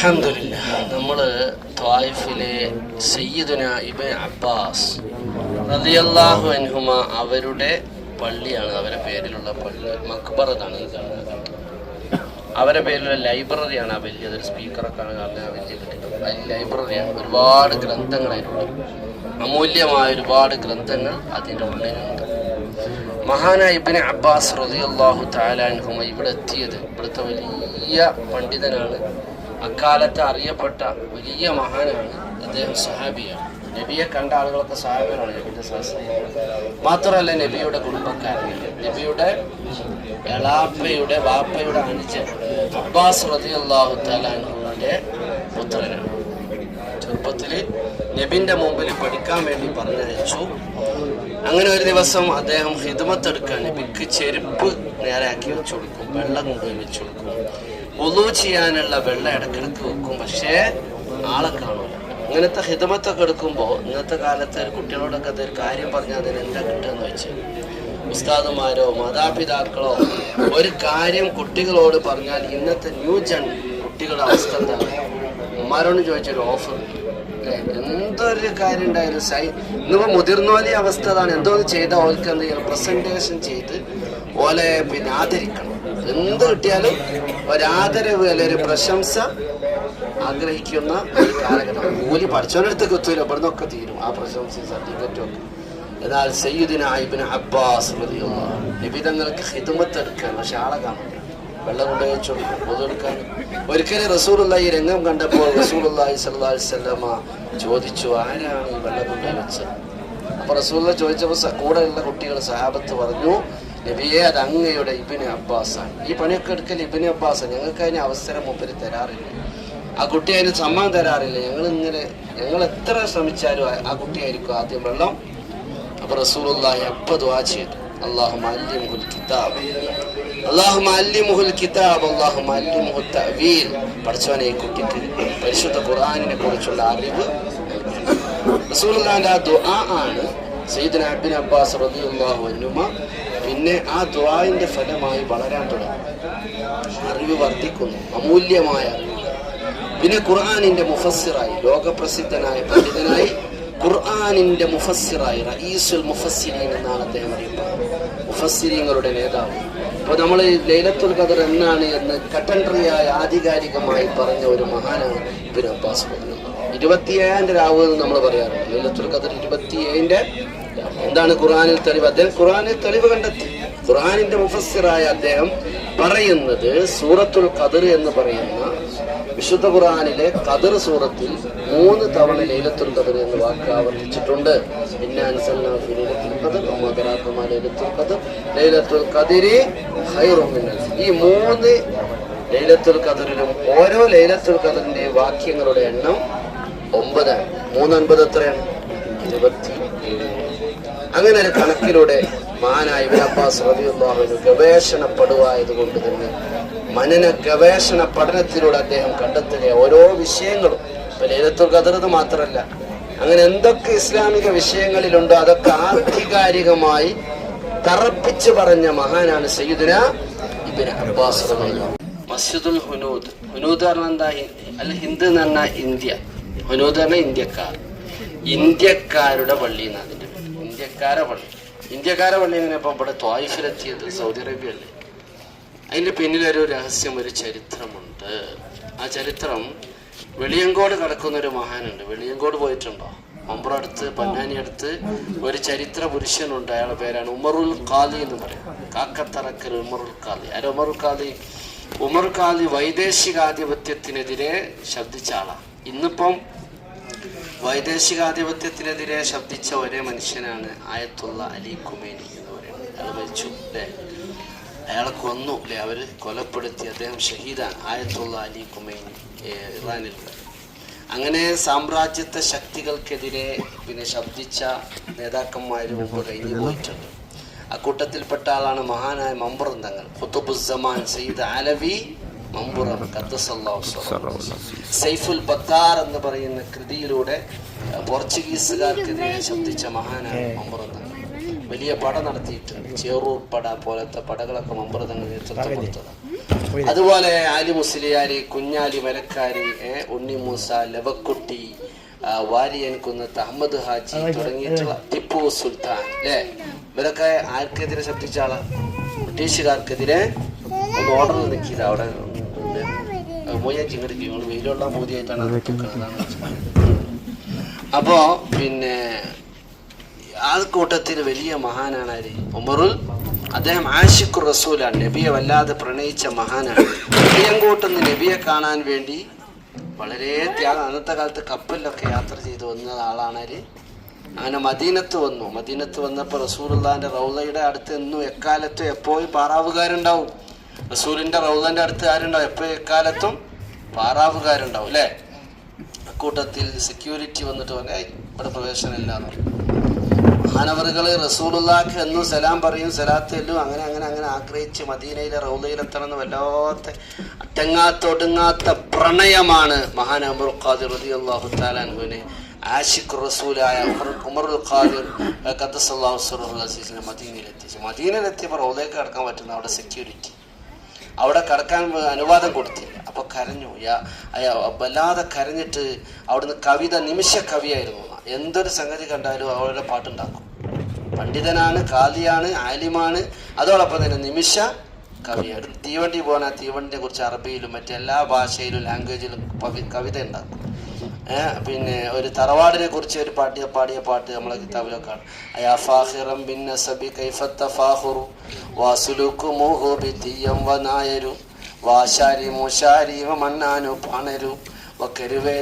അൽഹംദുലില്ലാഹ്. നമ്മള് ത്വായിഫിലെ സയ്യിദുന ഇബ്നു അബ്ബാസ് റളിയല്ലാഹു അൻഹുമ അവരുടെ പള്ളിയാണ്, അവരുടെ പേരിലുള്ള പള്ളി മക്ബറതാണ് ഈ കാണുന്നത്. അവരുടെ പേരിലുള്ള ലൈബ്രറിയാണ് ആ വലിയതൊരു സ്പീക്കറൊക്കെയാണ് കാണുന്നത്. ആ വലിയ കെട്ടിടം അതിൽ ലൈബ്രറിയാണ്. ഒരുപാട് ഗ്രന്ഥങ്ങളായിട്ടുണ്ട്, അമൂല്യമായ ഒരുപാട് ഗ്രന്ഥങ്ങൾ അതിൻ്റെ ഉള്ളിലുണ്ട്. മഹാനായ ഇബ്നു അബ്ബാസ് റളിയല്ലാഹു തആല അൻഹുമ ഇവിടെ എത്തിയത്, ഇവിടുത്തെ വലിയ പണ്ഡിതനാണ്, അക്കാലത്ത് അറിയപ്പെട്ട വലിയ മഹാനാണ്. അദ്ദേഹം സഹാബിയാണ്. നബിയെ കണ്ട ആളുകളൊക്കെ സഹാബികളാണ്. നബിയുടെ മാത്രമല്ല, നബിയുടെ കുടുംബക്കാരനാണ്. നബിയുടെ എളാപ്പയുടെ വാപ്പയുടെ അനുജൻ അബ്ബാസ് റളിയല്ലാഹു തആല അൻഹുവിന്റെ പുത്രനാണ്. ചെറുപ്പത്തിൽ നബിന്റെ മുമ്പിൽ പഠിക്കാൻ വേണ്ടി പറഞ്ഞയച്ചു. അങ്ങനെ ഒരു ദിവസം അദ്ദേഹം ഹിദ്മത്ത് എടുക്കാൻ നബിക്ക് ചെരുപ്പ് നേരാക്കി വെച്ചു കൊടുക്കും, വെള്ളം കൊണ്ടുപോയി വെച്ചു കൊടുക്കും, വുളൂ ചെയ്യാനുള്ള വെള്ളം ഇടക്കിടക്ക് വെക്കും. പക്ഷേ ആളെ കാണൂല. ഇങ്ങനത്തെ ഹിദ്മത്തൊക്കെ എടുക്കുമ്പോൾ ഇന്നത്തെ കാലത്ത് കുട്ടികളോടൊക്കെ അതൊരു കാര്യം പറഞ്ഞാൽ അതിന് എന്താ കിട്ടുകയെന്ന് വെച്ചാൽ, ഉസ്താദുമാരോ മാതാപിതാക്കളോ ഒരു കാര്യം കുട്ടികളോട് പറഞ്ഞാൽ ഇന്നത്തെ ന്യൂ ജൻ കുട്ടികളുടെ അവസ്ഥ എന്താണ്? ഉമ്മാരോട് ചോദിച്ചൊരു ഓഫർ, എന്തൊരു കാര്യം ഉണ്ടായാലും ഇന്നിപ്പോൾ മുതിർന്നോലെ അവസ്ഥ അതാണ്. എന്തോന്ന് ചെയ്താൽ ഓൾക്ക് എന്ത് ചെയ്യണം, പ്രസന്റേഷൻ ചെയ്ത് ഓലെ ആദരിക്കണം. എന്ത് കിട്ടിയാലും ഒരാദരവ് അല്ലെ ഒരു പ്രശംസ ആഗ്രഹിക്കുന്ന ഒരു കാലഘട്ടം. കൂലി പഠിച്ചവനടുത്തൊക്കെ എത്തൂല, ഇവിടുന്നൊക്കെ തീരും ആ പ്രശംസയും സർട്ടിഫിക്കറ്റും ഒക്കെ. എന്നാൽ സയ്യിദുനാ ഇബ്നു അബ്ബാസ് റളിയല്ലാഹു അൻഹു നബിതങ്ങൾക്ക് ഖിദ്മത്ത് എടുക്കാൻ, പക്ഷെ ആളെ കാണും, വെള്ളം കൊണ്ടുപോയി വെച്ചു പൊതുവെടുക്കാൻ. ഒരിക്കലും റസൂലുള്ളാഹി ഈ രംഗം കണ്ടപ്പോൾ റസൂലുള്ളാഹി സ്വല്ലല്ലാഹു അലൈഹി വസല്ലമ ചോദിച്ചു, ആരാണ് ഈ വെള്ളം കൊണ്ടുപോയി വെച്ചത്? അപ്പൊ റസൂലുള്ളാഹി ചോദിച്ചപ്പോൾ കൂടെയുള്ള കുട്ടികൾ സഹാബത്ത് പറഞ്ഞു, നബിയെ, അത് അങ്ങയുടെ ഇബ്നു അബ്ബാസാണ്. ഈ പണിയൊക്കെ എടുക്കൽ ഇബ്നു അബ്ബാസാണ്. ഞങ്ങൾക്ക് അതിന് അവസരം മുമ്പിൽ തരാറില്ല, ആ കുട്ടി അതിന് സമ്മാനം തരാറില്ല. ഞങ്ങൾ എത്ര ശ്രമിച്ചാലും ആ കുട്ടിയായിരിക്കും ആദ്യം വെള്ളം. അപ്പൊ റസൂലുള്ളാഹി അപ്പൊ ദുആ ചെയ്തു, അല്ലാഹുമ്മ അല്ലിമുൽ കിതാബ്, അല്ലാഹുമ്മ അല്ലിമുൽ കിതാബ്, അല്ലാഹുമ്മ അല്ലിമുൽ തഅവീൽ. പഠിച്ചവനെ ഈ കുട്ടിക്ക് പരിശുദ്ധ ഖുർആനിനെ കുറിച്ചുള്ള അറിവ്. റസൂലുള്ളാഹിന്റെ ആ ദുആ ആണ് സയ്യിദുനാ ഇബ്നു അബ്ബാസ് റളിയല്ലാഹു അൻഹുമ പിന്നെ ആ ദുആഇന്റെ ഫലമായി വളരാൻ തുടങ്ങി, അറിവ് വർദ്ധിക്കുന്നു, അമൂല്യമായ അറിവ്. പിന്നെ ഖുർആനിന്റെ മുഫസ്സിറായി, ലോകപ്രസിദ്ധനായ പണ്ഡിതനായി, ഖുർആനിന്റെ മുഫസ്സിറായി, റഈസുൽ മുഫസ്സിരീൻ എന്നാണ് അദ്ദേഹം അറിയപ്പെടുന്നത്, മുഫസ്സിരീങ്ങളുടെ നേതാവ്. അപ്പോൾ നമ്മൾ ലൈലത്തുൽ ഖദർ എന്നാണ് എന്ന് കട്ടൻട്രിയായി ആധികാരികമായി പറഞ്ഞ ഒരു മഹാനാണ് ഇബ്നു അബ്ബാസ്. 27 രാവ് എന്ന് നമ്മൾ പറയാറുണ്ട്. ലൈലത്തുൽ ഖദർ 27 എന്താണ് ഖുർആനിൽ തെളിവ്? അദ്ദേഹം ഖുർആനിൽ തെളിവ് കണ്ടെത്തി. ഖുർആനിന്റെ മുഫസ്സിറായ അദ്ദേഹം പറയുന്നത്, സൂറത്തുൽ ഖദർ എന്ന് പറയുന്ന വിശുദ്ധ ഖുർആനിലെ ഖദർ സൂറത്തിൽ 3 തവണ ലൈലത്തുൽ ഖദർ എന്ന വാക്ക് ആവർത്തിച്ചിട്ടുണ്ട്. ഇന്നാ അൻസൽനാ ഫീ ലൈലത്തുൽ ഖദർ വമാ അദ്റാക മാ ലൈലത്തുൽ ഖദർ ലൈലത്തുൽ ഖദരി ഖൈറും മിൻ അൽഫ്. ഈ 3 ലൈലത്തുൽ ഖദറിലും ഓരോ ലൈലത്തുൽ ഖദറിന്റെ വാക്യങ്ങളുടെ എണ്ണം 9 ആണ്. 3 9 എത്രയാണ്? 27. അങ്ങനെ ഒരു കണക്കിലൂടെ മഹാനായ ഇബ്നു അബ്ബാസ് റളിയല്ലാഹു അൻഹു ഗവേഷണപ്പെടുവായതുകൊണ്ട് തന്നെ മനന ഗവേഷണ പഠനത്തിലൂടെ അദ്ദേഹം കണ്ടെത്തുക ഓരോ വിഷയങ്ങളും. ഇപ്പൊ ലൈലത്തുൽ ഖദർ എന്ന് മാത്രമല്ല, അങ്ങനെ എന്തൊക്കെ ഇസ്ലാമിക വിഷയങ്ങളിലുണ്ടോ അതൊക്കെ ആധികാരികമായി തറപ്പിച്ച് പറഞ്ഞ മഹാനാണ് സയ്യിദുനാ ഇബ്നു അബ്ബാസ് റളിയല്ലാഹു. മസ്ജിദുൽ ഹുനൂദ്, ഹുനൂദ് പറഞ്ഞാൽ എന്താ? അൽ ഹിന്ദ് എന്ന് പറഞ്ഞാൽ ഇന്ത്യ, ഹുനൂദ് പറഞ്ഞാൽ ഇന്ത്യക്കാർ, ഇന്ത്യക്കാരുടെ പള്ളി എന്നാണ് അതിൻ്റെ പേര്. ഇന്ത്യക്കാരെ പള്ളി എങ്ങനെ ഇപ്പം ഇവിടെ ത്വായിഫിലെത്തിയത്? സൗദി അറേബ്യ അല്ലേ? അതിൻ്റെ പിന്നിലൊരു രഹസ്യം, ഒരു ചരിത്രമുണ്ട്. ആ ചരിത്രം, വെളിയങ്കോട് കിടക്കുന്നൊരു മഹാനുണ്ട്. വെളിയങ്കോട് പോയിട്ടുണ്ടോ? മമ്പുറം അടുത്ത്, പൊന്നാനി അടുത്ത് ഒരു ചരിത്ര പുരുഷനുണ്ട്. അയാളുടെ പേരാണ് ഉമറുൽ ഖാലി എന്ന് പറയും. കാക്കത്തറക്കൽ ഉമറുൽ ഖാലി. ആര് ഉമറുൽ ഖാലി? ഉമർ ഖാലി വൈദേശികാധിപത്യത്തിനെതിരെ ശബ്ദിച്ച ആളാണ്. ഇന്നിപ്പം വൈദേശികാധിപത്യത്തിനെതിരെ ശബ്ദിച്ച ഒരേ മനുഷ്യനാണ് ആയത്തുള്ള അലി ഖുമൈനി എന്ന് പറയുന്നത്. അയാൾ മരിച്ചു അല്ലേ? അയാളെ കൊന്നു അല്ലേ? അവർ കൊലപ്പെടുത്തി. അദ്ദേഹം ഷഹീദാണ്, ആയത്തുള്ള അലി ഖുമൈനി, ഇറാനിൽ. അങ്ങനെ സാമ്രാജ്യത്വ ശക്തികൾക്കെതിരെ പിന്നെ ശബ്ദിച്ച നേതാക്കന്മാർ മുമ്പ് കഴിഞ്ഞു പോയിട്ടുണ്ട്. അക്കൂട്ടത്തിൽപ്പെട്ട ആളാണ് മഹാനായ മമ്പുറം തങ്ങൾ, ഖുതുബുസ്സമാൻ സയ്യിദ് അലവി മമ്പുറം ഖദ്ദസല്ലാഹു സിറഹു. സൈഫുൽ ബത്താർ എന്ന് പറയുന്ന കൃതിയിലൂടെ പോർച്ചുഗീസുകാർക്കെതിരെ ശബ്ദിച്ച മഹാനായ മമ്പുറം തങ്ങൾ. വലിയ പട നടത്തിയിട്ടുണ്ട്. ചേറൂർ പട പോലത്തെ പടകളൊക്കെ മമ്പുറം തങ്ങൾ നേതൃത്വം കൊടുത്തതാണ്. അതുപോലെ ആലി മുസ്ലിയാരി, കുഞ്ഞാലി മലക്കാരി, ഉണ്ണി മൂസ, ലവക്കുട്ടി, വാരിയൻ കുന്നത്ത് അഹമ്മദ് ഹാജി തുടങ്ങിയിട്ടുള്ള ടിപ്പു സുൽത്താൻ അല്ലേ, ഇവരൊക്കെ ആർക്കെതിരെ ശബ്ദിച്ച ആളാ? ബ്രിട്ടീഷുകാർക്കെതിരെ ഒന്ന് ഓർഡർ നിൽക്കിയത് അവിടെ മോയാറ്റി ഇങ്ങോട്ട് വെയിലുള്ള മോദിയായിട്ടാണ്. അപ്പോ പിന്നെ ആ കൂട്ടത്തിൽ വലിയ മഹാനാണ് ആര്? ഉമറുൽ. അദ്ദേഹം ആഷിഖുർ റസൂലാണ്, നബിയെ വല്ലാതെ പ്രണയിച്ച മഹാനാണ്. വെളിയങ്കോട്ടുന്ന് നബിയെ കാണാൻ വേണ്ടി വളരെ ത്യാഗം, അന്നത്തെ കാലത്ത് കപ്പലിലൊക്കെ യാത്ര ചെയ്ത് വന്ന ആളാണ്. അങ്ങനെ മദീനത്ത് വന്നു. മദീനത്ത് വന്നപ്പോൾ റസൂലുള്ളാഹിന്റെ റൗളയുടെ അടുത്ത് എന്നും എക്കാലത്തും എപ്പോഴും പാറാവുകാരുണ്ടാവും. റസൂലിന്റെ റൗളന്റെ അടുത്ത് ആരുണ്ടാവും? എപ്പോഴും എക്കാലത്തും പാറാവുകാരുണ്ടാവും അല്ലേ. അക്കൂട്ടത്തിൽ സെക്യൂരിറ്റി വന്നിട്ട് പറഞ്ഞ ഇവിടെ പ്രവേശനമില്ലാന്ന്. മഹാനവറുകൾ റസൂലുള്ളാഹിക്ക് എന്നും സലാം പറയും, സലാത്ത് എല്ലും അങ്ങനെ അങ്ങനെ അങ്ങനെ ആഗ്രഹിച്ച് മദീനയിലെ റൗളയിലെത്തണമെന്ന് വല്ലാത്ത അടങ്ങാത്തൊടുങ്ങാത്ത പ്രണയമാണ് മഹാൻ ഉമറുൽ ഖാദിർ റളിയല്ലാഹു തആല അൻഹുവിനെ ആഷിഖ് റസൂലായ ഉമറുൽ ഖാദിർ ഖദ്ദസല്ലാഹു സിർറഹുൽ അസീസിനെ മദീനയിലെത്തിച്ചു. മദീനയിലെത്തിയപ്പോൾ റൗളയിലേക്ക് കടക്കാൻ പറ്റുന്ന അവിടെ സെക്യൂരിറ്റി, അവിടെ കടക്കാൻ അനുവാദം കൊടുത്തില്ല. അപ്പൊ കരഞ്ഞു, വല്ലാതെ കരഞ്ഞിട്ട് അവിടുന്ന് കവിത, നിമിഷ കവിയായിരുന്നു. എന്തൊരു സംഗതി കണ്ടാലും അവരുടെ പാട്ടുണ്ടാക്കും. പണ്ഡിതനാണ്, കാദിയാണ്, ആലിമാണ്, അതോടൊപ്പം തന്നെ നിമിഷ കവിയാണ്. തീവണ്ടി പോകാൻ ആ തീവണ്ടിയെ കുറിച്ച് അറബിയിലും മറ്റെല്ലാ ഭാഷയിലും ലാംഗ്വേജിലും കവിത ഉണ്ടാക്കും. പിന്നെ ഒരു തറവാടിനെ കുറിച്ച് ഒരു പാടിയ പാട്ട് നമ്മളെ കിതാബിലൊക്കെ കാണും.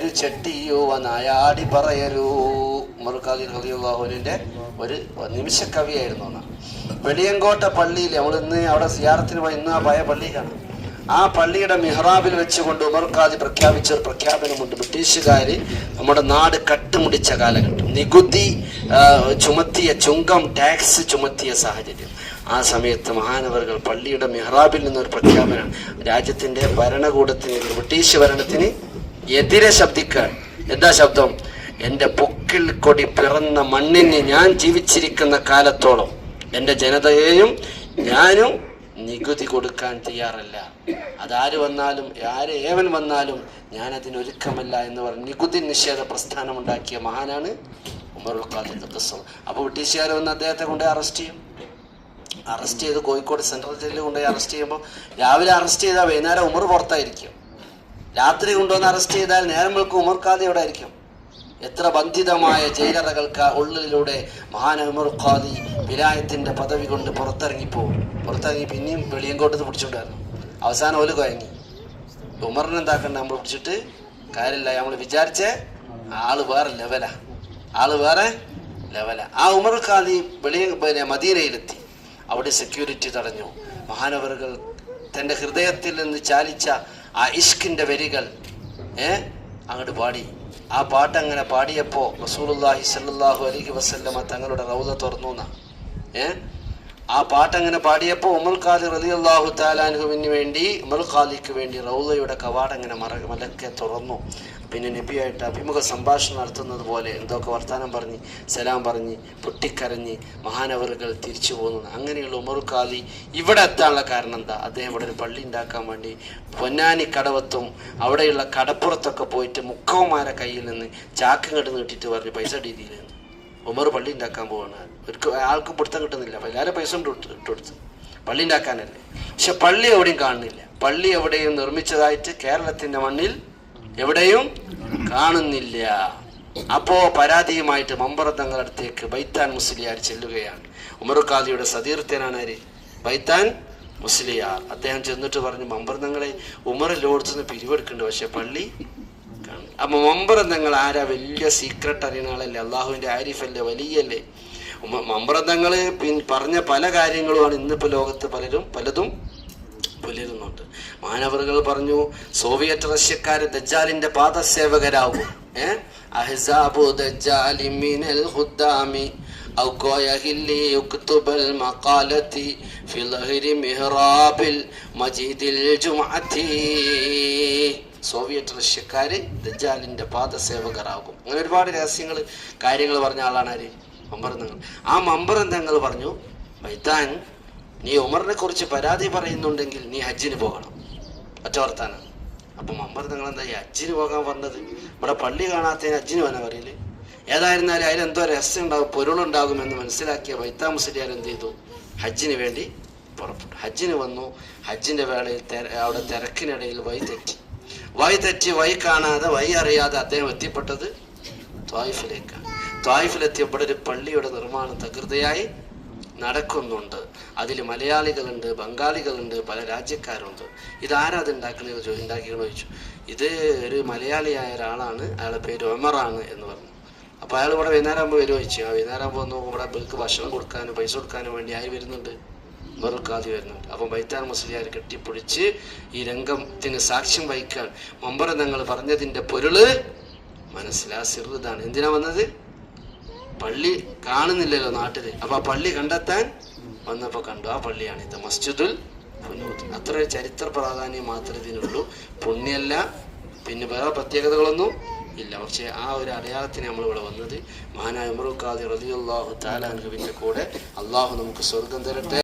ൊരു ചെട്ടിയോ വനായാടി പറയരൂ. ഉമറുൽ ഖാദിർ റളിയല്ലാഹുവിന്റെ ഒരു നിമിഷ കവിയായിരുന്നു. വെളിയങ്കോട്ട പള്ളിയിൽ നമ്മൾ ഇന്ന് അവിടെ സിയാറത്തിന് പോയി, ഇന്ന് ആ പഴയ പള്ളി കാണാം. ആ പള്ളിയുടെ മിഹ്റാബിൽ വെച്ചുകൊണ്ട് ഉമറുൽ ഖാദി പ്രഖ്യാപിച്ച ഒരു പ്രഖ്യാപനമുണ്ട്. ബ്രിട്ടീഷുകാര് നമ്മുടെ നാട് കട്ടുമുടിച്ച കാലഘട്ടം, നികുതി ചുമത്തിയ, ചുങ്കം ടാക്സ് ചുമത്തിയ സാഹചര്യം. ആ സമയത്ത് മഹാനവറുകൾ പള്ളിയുടെ മിഹ്റാബിൽ നിന്നൊരു പ്രഖ്യാപനം, രാജ്യത്തിന്റെ ഭരണകൂടത്തിന്, ബ്രിട്ടീഷ് ഭരണത്തിന് എതിരെ ശബ്ദിക്കാൻ. എന്താ ശബ്ദം? എൻ്റെ പൊക്കിൽ കൊടി പിറന്ന മണ്ണിന് ഞാൻ ജീവിച്ചിരിക്കുന്ന കാലത്തോളം എൻ്റെ ജനതയെയും ഞാനും നികുതി കൊടുക്കാൻ തയ്യാറല്ല. അതാര് വന്നാലും, ഏവൻ വന്നാലും ഞാൻ അതിനൊരുക്കമല്ല എന്ന് പറഞ്ഞ് നികുതി നിഷേധ പ്രസ്ഥാനം ഉണ്ടാക്കിയ മഹാനാണ് ഉമറുൽ ഖാദിർ ഖദ്ദസല്ലാഹു. അപ്പോൾ ബ്രിട്ടീഷുകാർ വന്ന് അദ്ദേഹത്തെ കൊണ്ടുപോയി അറസ്റ്റ് ചെയ്യും. അറസ്റ്റ് ചെയ്ത് കോഴിക്കോട് സെൻട്രൽ ജയിലിൽ കൊണ്ടുപോയി അറസ്റ്റ് ചെയ്യുമ്പോൾ രാവിലെ അറസ്റ്റ് ചെയ്താൽ വൈകുന്നേരം ഉമർ പുറത്തായിരിക്കും. രാത്രി കൊണ്ടുവന്ന് അറസ്റ്റ് ചെയ്താൽ നേരം വെളുക്കും ഉമർ ഖാദി അവിടെ ആയിരിക്കും. എത്ര ബന്ധിതമായ ജയിലറകൾക്ക് ഉള്ളിലൂടെ മഹാൻ ഉമറുൽ ഖാദി വിലായത്തിന്റെ പദവി കൊണ്ട് പുറത്തിറങ്ങിപ്പോവും. പുറത്തിറങ്ങി പിന്നെയും വെളിയങ്കോട്ടത്ത് പിടിച്ചുകൊണ്ടായിരുന്നു. അവസാനം ഓല് കുഴങ്ങി. ഉമറിനെ എന്താക്കണ്ട, നമ്മൾ പിടിച്ചിട്ട് കാര്യമില്ല, നമ്മൾ വിചാരിച്ച ആള് വേറെ ലെവലാ. ആ ഉമറുൽ ഖാദി മദീനയിലെത്തി. അവിടെ സെക്യൂരിറ്റി തടഞ്ഞു. മഹാനവറുകൾ തൻ്റെ ഹൃദയത്തിൽ നിന്ന് ചാലിച്ച ആ ഇഷ്കിന്റെ വരികൾ അങ്ങോട്ട് പാടി. ആ പാട്ടങ്ങനെ പാടിയപ്പോൾ റസൂലുള്ളാഹി സ്വല്ലല്ലാഹു അലൈഹി വസല്ലമ തങ്ങളുടെ റൗദ തുറന്നു. ആ പാട്ടങ്ങനെ പാടിയപ്പോൾ ഉമറുൽ ഖാദി റളിയല്ലാഹു തആല അൻഹുവിന് വേണ്ടി, ഉമറുൽ ഖാദിക്ക് വേണ്ടി റൗദയുടെ കവാടങ്ങനെ മലക്കെ തുറന്നു. പിന്നെ നബിയായിട്ട് അഭിമുഖ സംഭാഷണം നടത്തുന്നത് പോലെ എന്തൊക്കെ വർത്താനം പറഞ്ഞ്, സലാം പറഞ്ഞ്, പൊട്ടിക്കരഞ്ഞ് മഹാനവറുകൾ തിരിച്ചു പോകുന്നു. അങ്ങനെയുള്ള ഉമറുൽ ഖാദി ഇവിടെ എത്താനുള്ള കാരണം എന്താ? അദ്ദേഹം ഇവിടെ ഒരു പള്ളി ഉണ്ടാക്കാൻ വേണ്ടി പൊന്നാനി കടവത്തും അവിടെയുള്ള കടപ്പുറത്തൊക്കെ പോയിട്ട് മുക്കവന്മാരെ കയ്യിൽ നിന്ന് ചാക്കും കെട്ട് നീട്ടിയിട്ട് പറഞ്ഞ് പൈസ രീതിയിൽ ഉമർ പള്ളി ഉണ്ടാക്കാൻ പോവാണ്. ആൾക്കും പിടുത്തം കിട്ടുന്നില്ല. അപ്പോൾ എല്ലാവരും പൈസ ഇട്ടുകൊടുത്ത് പള്ളി ഉണ്ടാക്കാനല്ലേ. പക്ഷെ പള്ളി എവിടെയും കാണുന്നില്ല. പള്ളി എവിടെയും നിർമ്മിച്ചതായിട്ട് കേരളത്തിന്റെ മണ്ണിൽ എവിടെയും കാണുന്നില്ല. അപ്പോ പരാതിയുമായിട്ട് മമ്പറത്തങ്ങളുടെ അടുത്തേക്ക് ബൈത്താൻ മുസ്ലിയാർ ചെല്ലുകയാണ്. ഉമറുൽ ഖാദിയുടെ സതീർത്ഥ്യനാണ് ആര്? ബൈത്താൻ മുസ്ലിയാർ. അദ്ദേഹം ചെന്നിട്ട് പറഞ്ഞു, മമ്പറത്തങ്ങളെ ഉമറിലോടുത്തുനിന്ന് പിരിവെടുക്കുന്നുണ്ട്, പക്ഷെ പള്ളി കാണും. അപ്പൊ മമ്പറത്തങ്ങൾ ആരാ? വലിയ സീക്രട്ട് അറിയുന്ന ആളല്ലേ, അള്ളാഹുവിന്റെ ആരിഫല്ലേ, വലിയല്ലേ. മമ്പറത്തങ്ങള് പറഞ്ഞ പല കാര്യങ്ങളുമാണ് ഇന്നിപ്പോ ലോകത്ത് പലതും പുലരുന്നുണ്ട്. മാനവറുകൾ പറഞ്ഞു, സോവിയറ്റ് റഷ്യക്കാര് ദജ്ജാലിന്റെ പാദസേവകരാകും. അഹ്സാബു ദജ്ജാലി മിനൽ ഖുദ്ദാമി ഔ ഖയഹില്ലി യുക്തുബൽ മഖാലതി ഫി ലഹരി മിഹ്റാബിൽ മജീദിൽ ജുമഅതി. സോവിയറ്റ് റഷ്യക്കാര് ദജ്ജാലിന്റെ പാദസേവകരാകും. അങ്ങനെ ഒരുപാട് കാര്യങ്ങൾ പറഞ്ഞ ആളാണ് ആര്? മമ്പറന്തങ്ങൾ. ആ മമ്പറന്തങ്ങൾ പറഞ്ഞു, ബൈത്താൻ നീ ഉമറിനെ കുറിച്ച് പരാതി പറയുന്നുണ്ടെങ്കിൽ നീ ഹജ്ജിന് പോകണം. ഒറ്റ വർത്താനം. അപ്പം ഉമർ നിങ്ങൾ എന്താ ഈ ഹജ്ജിന് പോകാൻ പറഞ്ഞത്? ഇവിടെ പള്ളി കാണാത്തതിന് ഹജ്ജിന് വന്ന പറയില്ലേ? ഏതായിരുന്നാലും അതിലെന്തോ രഹസ്യം ഉണ്ടാകും, പൊരുളുണ്ടാകുമെന്ന് മനസ്സിലാക്കിയ വൈത്താ മുസ്ലിയാർ എന്ത് ചെയ്തു? ഹജ്ജിന് വേണ്ടി പുറപ്പെട്ടു. ഹജ്ജിന് വന്നു. ഹജ്ജിന്റെ വേളയിൽ അവിടെ തിരക്കിനിടയിൽ വഴി കാണാതെ വഴി അറിയാതെ അദ്ദേഹം എത്തിപ്പെട്ടത് ത്വായിഫിലേക്കാണ്. ത്വായിഫിലെത്തിയപ്പോൾ ഒരു പള്ളിയുടെ നിർമ്മാണം തകൃതിയായി നടക്കുന്നുണ്ട്. അതിൽ മലയാളികളുണ്ട്, ബംഗാളികളുണ്ട്, പല രാജ്യക്കാരുണ്ട്. ഇതാരാ അത് ഉണ്ടാക്കിയെന്ന് ചോദിച്ചു. ഇത് ഒരു മലയാളിയായ ഒരാളാണ്, അയാളുടെ പേര് ഒമറാണ് എന്ന് പറഞ്ഞു. അപ്പോൾ അയാൾ ഇവിടെ വൈകുന്നേരം ആകുമ്പോൾ വരുമോ ചോദിച്ചു. ആ വൈകുന്നേരം ആകുമ്പോൾ ഒന്ന് ഇവിടെ ഇവർക്ക് ഭക്ഷണം കൊടുക്കാനും പൈസ കൊടുക്കാനും വേണ്ടി ആയി വരുന്നുണ്ട്, മറുക്കാതി വരുന്നുണ്ട്. അപ്പം വൈത്താൻ മുസ്ലിയാർ കെട്ടിപ്പിടിച്ച് ഈ രംഗത്തിന് സാക്ഷ്യം വഹിക്കാൻ മുമ്പ് തങ്ങൾ പറഞ്ഞതിൻ്റെ പൊരുള് മനസ്സിലാ സിറുതാണ്. എന്തിനാ വന്നത്? പള്ളി കാണുന്നില്ലല്ലോ നാട്ടില്, അപ്പൊ ആ പള്ളി കണ്ടെത്താൻ വന്നപ്പോ കണ്ടു. ആ പള്ളിയാണ് ഇത്, മസ്ജിദുൽ ഫുനൂദ്. അത്ര ചരിത്ര പ്രാധാന്യം മാത്രമേ ഇതിനുള്ളൂ. പുണ്യല്ല, പിന്നെ വേറെ പ്രത്യേകതകളൊന്നും ഇല്ല. പക്ഷെ ആ ഒരു അടയാളത്തിന് നമ്മൾ ഇവിടെ വന്നത് മഹാനായ ഉമർ ഖാദി റളിയല്ലാഹു തആല അൻഹുവിന്റെ കൂടെ. അള്ളാഹു നമുക്ക് സ്വർഗം തരട്ടെ.